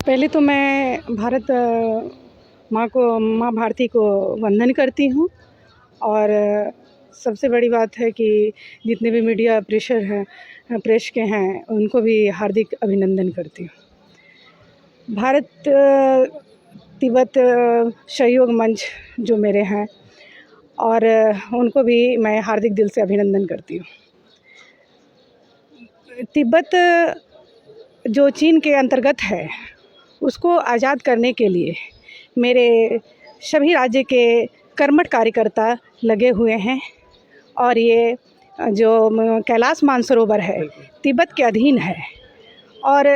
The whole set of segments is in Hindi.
पहले तो मैं माँ भारती को वंदन करती हूँ। और सबसे बड़ी बात है कि जितने भी मीडिया प्रेस के हैं उनको भी हार्दिक अभिनंदन करती हूँ। भारत तिब्बत सहयोग मंच जो मेरे हैं और उनको भी मैं हार्दिक दिल से अभिनंदन करती हूँ। तिब्बत जो चीन के अंतर्गत है उसको आज़ाद करने के लिए मेरे सभी राज्य के कर्मठ कार्यकर्ता लगे हुए हैं। और ये जो कैलाश मानसरोवर है तिब्बत के अधीन है और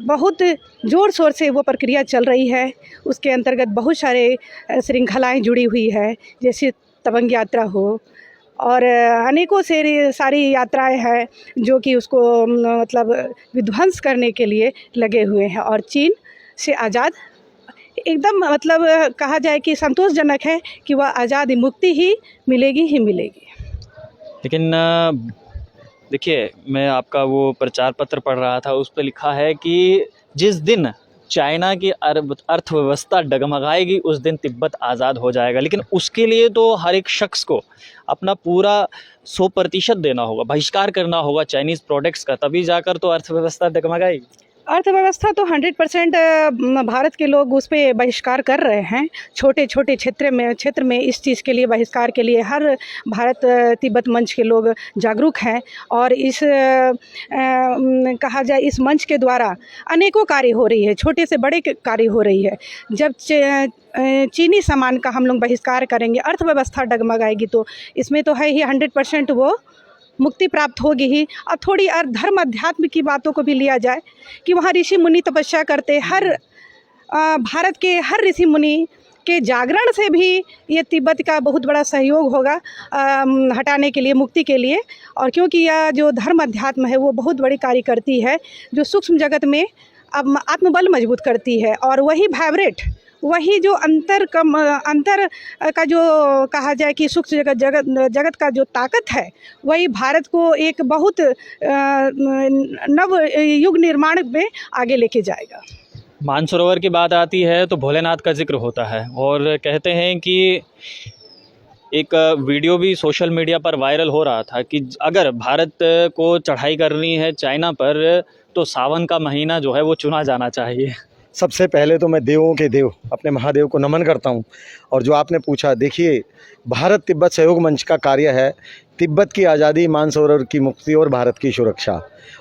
बहुत ज़ोर शोर से वो प्रक्रिया चल रही है। उसके अंतर्गत बहुत सारे श्रृंखलाएँ जुड़ी हुई है, जैसे तवंग यात्रा हो और अनेकों से सारी यात्राएं हैं जो कि उसको मतलब विध्वंस करने के लिए लगे हुए हैं। और चीन से आज़ाद एकदम मतलब कहा जाए कि संतोषजनक है कि वह आज़ादी मुक्ति ही मिलेगी। लेकिन देखिए, मैं आपका वो प्रचार पत्र पढ़ रहा था, उस पर लिखा है कि जिस दिन चाइना की अर्थव्यवस्था डगमगाएगी उस दिन तिब्बत आज़ाद हो जाएगा। लेकिन उसके लिए तो हर एक शख्स को अपना पूरा 100% देना होगा, बहिष्कार करना होगा चाइनीज़ प्रोडक्ट्स का, तभी जाकर तो अर्थव्यवस्था डगमगाएगी। अर्थव्यवस्था तो 100% भारत के लोग उस पर बहिष्कार कर रहे हैं। छोटे छोटे क्षेत्र में इस चीज़ के लिए बहिष्कार के लिए हर भारत तिब्बत मंच के लोग जागरूक हैं। और इस कहा जाए इस मंच के द्वारा अनेकों कार्य हो रही है, छोटे से बड़े कार्य हो रही है। जब चीनी सामान का हम लोग बहिष्कार करेंगे, अर्थव्यवस्था डगमगाएगी, तो इसमें तो है ही 100% वो मुक्ति प्राप्त होगी ही। और थोड़ी और धर्म अध्यात्म की बातों को भी लिया जाए कि वहाँ ऋषि मुनि तपस्या करते, भारत के हर ऋषि मुनि के जागरण से भी ये तिब्बत का बहुत बड़ा सहयोग होगा हटाने के लिए, मुक्ति के लिए। और क्योंकि यह जो धर्म अध्यात्म है वो बहुत बड़ी कार्य करती है, जो सूक्ष्म जगत में आत्मबल मजबूत करती है। और वही जो अंतर का जो कहा जाए कि सूक्ष्म जगत का जो ताकत है, वही भारत को एक बहुत नव युग निर्माण में आगे लेके जाएगा। मानसरोवर की बात आती है तो भोलेनाथ का जिक्र होता है और कहते हैं कि एक वीडियो भी सोशल मीडिया पर वायरल हो रहा था कि अगर भारत को चढ़ाई करनी है चाइना पर तो सावन का महीना जो है वो चुना जाना चाहिए। सबसे पहले तो मैं देवों के देव अपने महादेव को नमन करता हूं। और जो आपने पूछा, देखिए, भारत तिब्बत सहयोग मंच का कार्य है तिब्बत की आज़ादी, मानसरोवर की मुक्ति और भारत की सुरक्षा।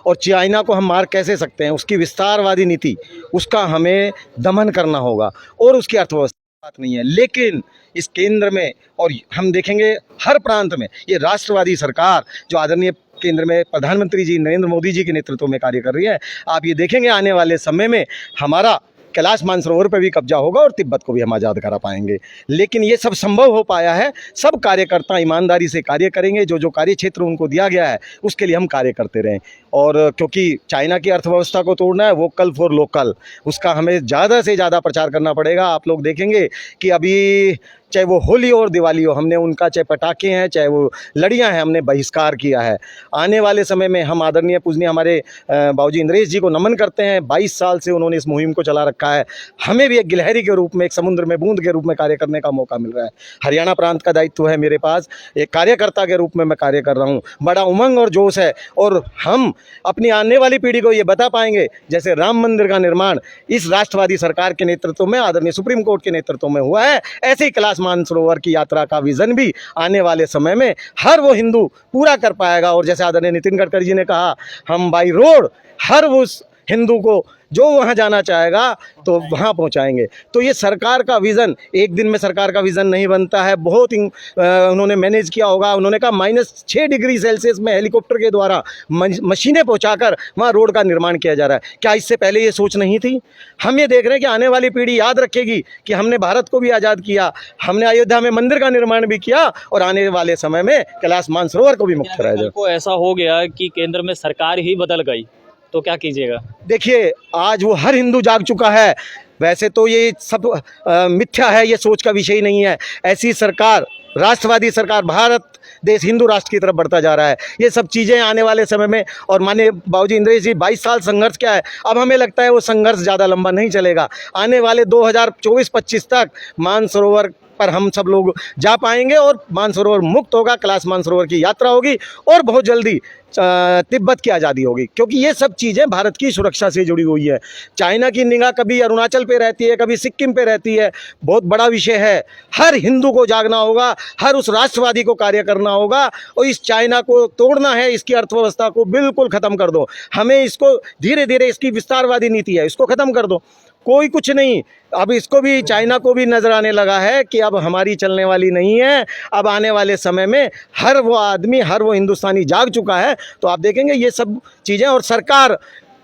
और चाइना को हम मार कैसे सकते हैं, उसकी विस्तारवादी नीति, उसका हमें दमन करना होगा और उसकी अर्थव्यवस्था बात नहीं है। लेकिन इस केंद्र में और हम देखेंगे हर प्रांत में ये राष्ट्रवादी सरकार जो आदरणीय केंद्र में प्रधानमंत्री जी नरेंद्र मोदी जी के नेतृत्व में कार्य कर रही है, आप ये देखेंगे आने वाले समय में हमारा कैलाश मानसरोवर पर भी कब्जा होगा और तिब्बत को भी हम आज़ाद करा पाएंगे। लेकिन ये सब संभव हो पाया है, सब कार्यकर्ता ईमानदारी से कार्य करेंगे। जो कार्य क्षेत्र उनको दिया गया है उसके लिए हम कार्य करते रहें। और क्योंकि चाइना की अर्थव्यवस्था को तोड़ना है, वोकल फॉर लोकल, उसका हमें ज़्यादा से ज़्यादा प्रचार करना पड़ेगा। आप लोग देखेंगे कि अभी चाहे वो होली और दिवाली हो, हमने उनका चाहे पटाखे हैं चाहे वो लड़ियां हैं, हमने बहिष्कार किया है। आने वाले समय में हम आदरणीय पूजनीय हमारे बाबूजी इंद्रेश जी को नमन करते हैं। 22 साल से उन्होंने इस मुहिम को चला रखा है। हमें भी एक गिलहरी के रूप में, एक समुद्र में बूंद के रूप में कार्य करने का मौका मिल रहा है। हरियाणा प्रांत का दायित्व है मेरे पास, एक कार्यकर्ता के रूप में मैं कार्य कर रहा हूँ। बड़ा उमंग और जोश है और हम अपनी आने वाली पीढ़ी को ये बता पाएंगे जैसे राम मंदिर का निर्माण इस राष्ट्रवादी सरकार के नेतृत्व में, आदरणीय सुप्रीम कोर्ट के नेतृत्व में हुआ है, ऐसे ही कैलाश मानसरोवर की यात्रा का विजन भी आने वाले समय में हर वो हिंदू पूरा कर पाएगा। और जैसे आदरणीय नितिन गडकरी जी ने कहा, हम बाई रोड हर उस हिंदू को जो वहाँ जाना चाहेगा तो वहाँ पहुँचाएंगे। तो ये सरकार का विज़न, एक दिन में सरकार का विज़न नहीं बनता है। बहुत उन्होंने मैनेज किया होगा। उन्होंने कहा -6 डिग्री सेल्सियस में हेलीकॉप्टर के द्वारा मशीनें पहुँचाकर वहाँ रोड का निर्माण किया जा रहा है। क्या इससे पहले ये सोच नहीं थी? हम ये देख रहे हैं कि आने वाली पीढ़ी याद रखेगी कि हमने भारत को भी आज़ाद किया, हमने अयोध्या में मंदिर का निर्माण भी किया और आने वाले समय में कैलाश मानसरोवर को भी मुक्त कराया जाए। ऐसा हो गया कि केंद्र में सरकार ही बदल गई तो क्या कीजिएगा? देखिए, आज वो हर हिंदू जाग चुका है। वैसे तो ये सब मिथ्या है, ये सोच का विषय नहीं है। ऐसी सरकार, राष्ट्रवादी सरकार, भारत देश हिंदू राष्ट्र की तरफ बढ़ता जा रहा है। ये सब चीज़ें आने वाले समय में, और माननीय बाबूजी इंद्रेश जी 22 साल संघर्ष क्या है, अब हमें लगता है वो संघर्ष ज़्यादा लंबा नहीं चलेगा। आने वाले 2024-25 तक मानसरोवर पर हम सब लोग जा पाएंगे और मानसरोवर मुक्त होगा, कैलाश मानसरोवर की यात्रा होगी और बहुत जल्दी तिब्बत की आज़ादी होगी, क्योंकि ये सब चीज़ें भारत की सुरक्षा से जुड़ी हुई है। चाइना की निगाह कभी अरुणाचल पे रहती है, कभी सिक्किम पे रहती है। बहुत बड़ा विषय है, हर हिंदू को जागना होगा, हर उस राष्ट्रवादी को कार्य करना होगा और इस चाइना को तोड़ना है, इसकी अर्थव्यवस्था को बिल्कुल ख़त्म कर दो। हमें इसको धीरे धीरे, इसकी विस्तारवादी नीति है, इसको ख़त्म कर दो। कोई कुछ नहीं, अब इसको भी, चाइना को भी नज़र आने लगा है कि अब हमारी चलने वाली नहीं है। अब आने वाले समय में हर वो आदमी, हर वो हिंदुस्तानी जाग चुका है। तो आप देखेंगे ये सब चीज़ें, और सरकार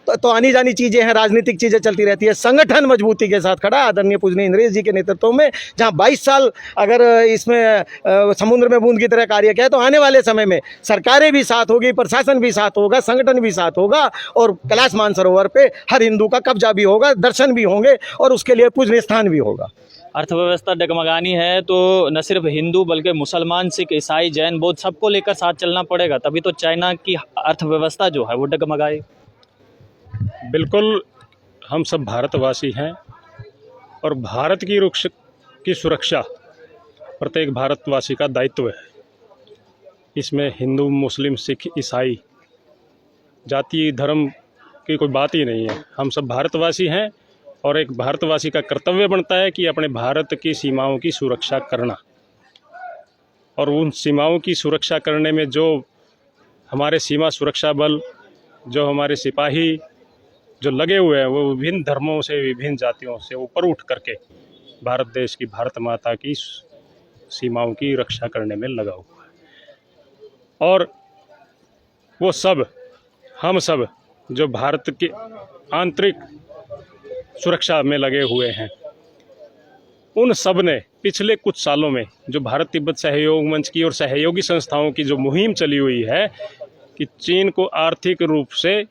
तो आनी जानी चीज़ें हैं, राजनीतिक चीज़ें चलती रहती है। संगठन मजबूती के साथ खड़ा है आदरणीय पूजनीय इंद्रेश जी के नेतृत्व में, जहां 22 साल अगर इसमें समुद्र में बूंद की तरह कार्य किया है, तो आने वाले समय में सरकारें भी साथ होगी, प्रशासन भी साथ होगा, संगठन भी साथ होगा और कैलाश मानसरोवर पे हर हिंदू का कब्जा भी होगा, दर्शन भी होंगे और उसके लिए पूजनीय स्थान भी होगा। अर्थव्यवस्था डगमगानी है तो न सिर्फ हिंदू बल्कि मुसलमान, सिख, ईसाई, जैन, बौद्ध सबको लेकर साथ चलना पड़ेगा, तभी तो चाइना की अर्थव्यवस्था जो है वो डगमगाए। बिल्कुल, हम सब भारतवासी हैं और भारत की सुरक्षा प्रत्येक भारतवासी का दायित्व है। इसमें हिंदू, मुस्लिम, सिख, ईसाई, जाति, धर्म की कोई बात ही नहीं है। हम सब भारतवासी हैं और एक भारतवासी का कर्तव्य बनता है कि अपने भारत की सीमाओं की सुरक्षा करना, और उन सीमाओं की सुरक्षा करने में जो हमारे सीमा सुरक्षा बल, जो हमारे सिपाही जो लगे हुए हैं, वो विभिन्न धर्मों से, विभिन्न जातियों से ऊपर उठ करके भारत देश की, भारत माता की सीमाओं की रक्षा करने में लगा हुआ है। और वो सब, हम सब जो भारत की आंतरिक सुरक्षा में लगे हुए हैं, उन सब ने पिछले कुछ सालों में जो भारत तिब्बत सहयोग मंच की और सहयोगी संस्थाओं की जो मुहिम चली हुई है कि चीन को आर्थिक रूप से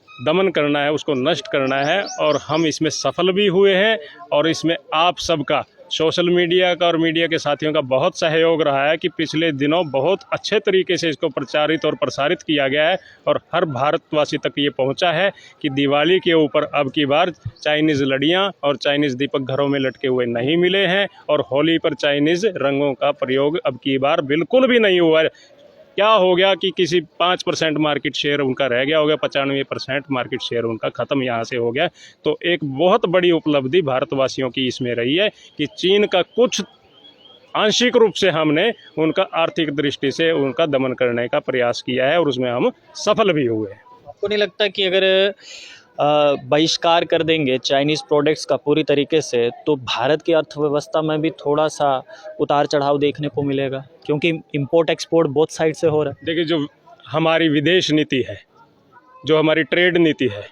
दमन करना है, उसको नष्ट करना है, और हम इसमें सफल भी हुए हैं। और इसमें आप सबका, सोशल मीडिया का और मीडिया के साथियों का बहुत सहयोग रहा है कि पिछले दिनों बहुत अच्छे तरीके से इसको प्रचारित और प्रसारित किया गया है और हर भारतवासी तक ये पहुंचा है कि दिवाली के ऊपर अब की बार चाइनीज़ लड़ियां और चाइनीज़ दीपक घरों में लटके हुए नहीं मिले हैं, और होली पर चाइनीज़ रंगों का प्रयोग अब की बार बिल्कुल भी नहीं हुआ है। क्या हो गया कि किसी 5% मार्केट शेयर उनका रह गया हो गया, 95% मार्केट शेयर उनका ख़त्म यहाँ से हो गया। तो एक बहुत बड़ी उपलब्धि भारतवासियों की इसमें रही है कि चीन का कुछ आंशिक रूप से हमने उनका आर्थिक दृष्टि से उनका दमन करने का प्रयास किया है और उसमें हम सफल भी हुए हैं। आपको नहीं लगता कि अगर बहिष्कार कर देंगे चाइनीज़ प्रोडक्ट्स का पूरी तरीके से, तो भारत की अर्थव्यवस्था में भी थोड़ा सा उतार चढ़ाव देखने को मिलेगा, क्योंकि इंपोर्ट एक्सपोर्ट बोथ साइड से हो रहा है? देखिए, जो हमारी विदेश नीति है, जो हमारी ट्रेड नीति है,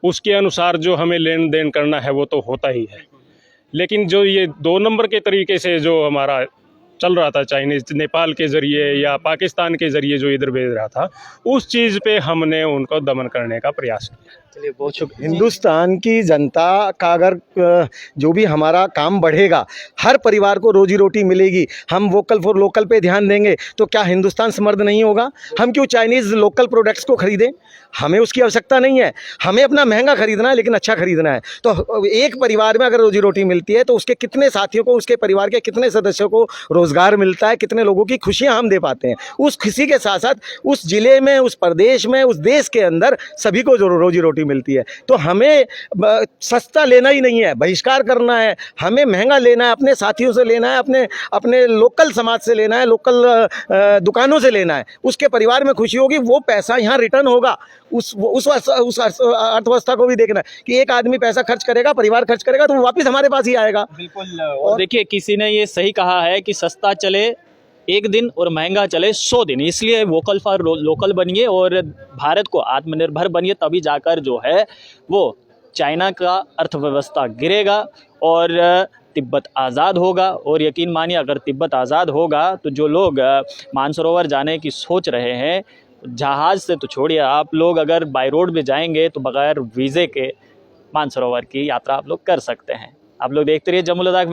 उसके अनुसार जो हमें लेन देन करना है वो तो होता ही है, लेकिन जो ये 2 नंबर के तरीके से जो हमारा चल रहा था, चाइनीज़ नेपाल के ज़रिए या पाकिस्तान के ज़रिए जो इधर भेज रहा था, उस चीज़ पे हमने उनको दमन करने का प्रयास किया। चलिए, बहुत शुक्रिया। हिंदुस्तान की जनता का अगर जो भी हमारा काम बढ़ेगा, हर परिवार को रोजी रोटी मिलेगी, हम वोकल फॉर लोकल पे ध्यान देंगे, तो क्या हिंदुस्तान समृद्ध नहीं होगा? हम क्यों चाइनीज़ लोकल प्रोडक्ट्स को खरीदें? हमें उसकी आवश्यकता नहीं है। हमें अपना महंगा खरीदना है, लेकिन अच्छा खरीदना है। तो एक परिवार में अगर रोजी रोटी मिलती है तो उसके कितने साथियों को, उसके परिवार के कितने सदस्यों को रोज़गार मिलता है, कितने लोगों की खुशियाँ हम दे पाते हैं। उस खुशी के साथ साथ उस ज़िले में, उस प्रदेश में, उस देश के अंदर सभी को जो रोजी रोटी मिलती है। तो हमें सस्ता लेना ही नहीं है, बहिष्कार करना है। हमें महंगा लेना है, अपने साथियों से लेना है, अपने लोकल समाज से लेना है, लोकल दुकानों से लेना है। उसके परिवार में खुशी होगी, वो पैसा यहाँ रिटर्न होगा। उस अर्थव्यवस्था को भी देखना है कि एक आदमी पैसा खर्च करेगा, परिवार खर्च करेगा, तो वो वापस हमारे पास ही आएगा। बिल्कुल। और देखिए, किसी ने ये सही कहा है कि सस्ता चले एक दिन और महंगा चले 100 दिन, इसलिए वोकल फॉर लोकल बनिए और भारत को आत्मनिर्भर बनिए, तभी जाकर जो है वो चाइना का अर्थव्यवस्था गिरेगा और तिब्बत आज़ाद होगा। और यकीन मानिए, अगर तिब्बत आज़ाद होगा तो जो लोग मानसरोवर जाने की सोच रहे हैं, जहाज़ से तो छोड़िए, आप लोग अगर बाय रोड भी जाएंगे तो बगैर वीज़े के मानसरोवर की यात्रा आप लोग कर सकते हैं। आप लोग देखते रहिए जमुल लद्दाख।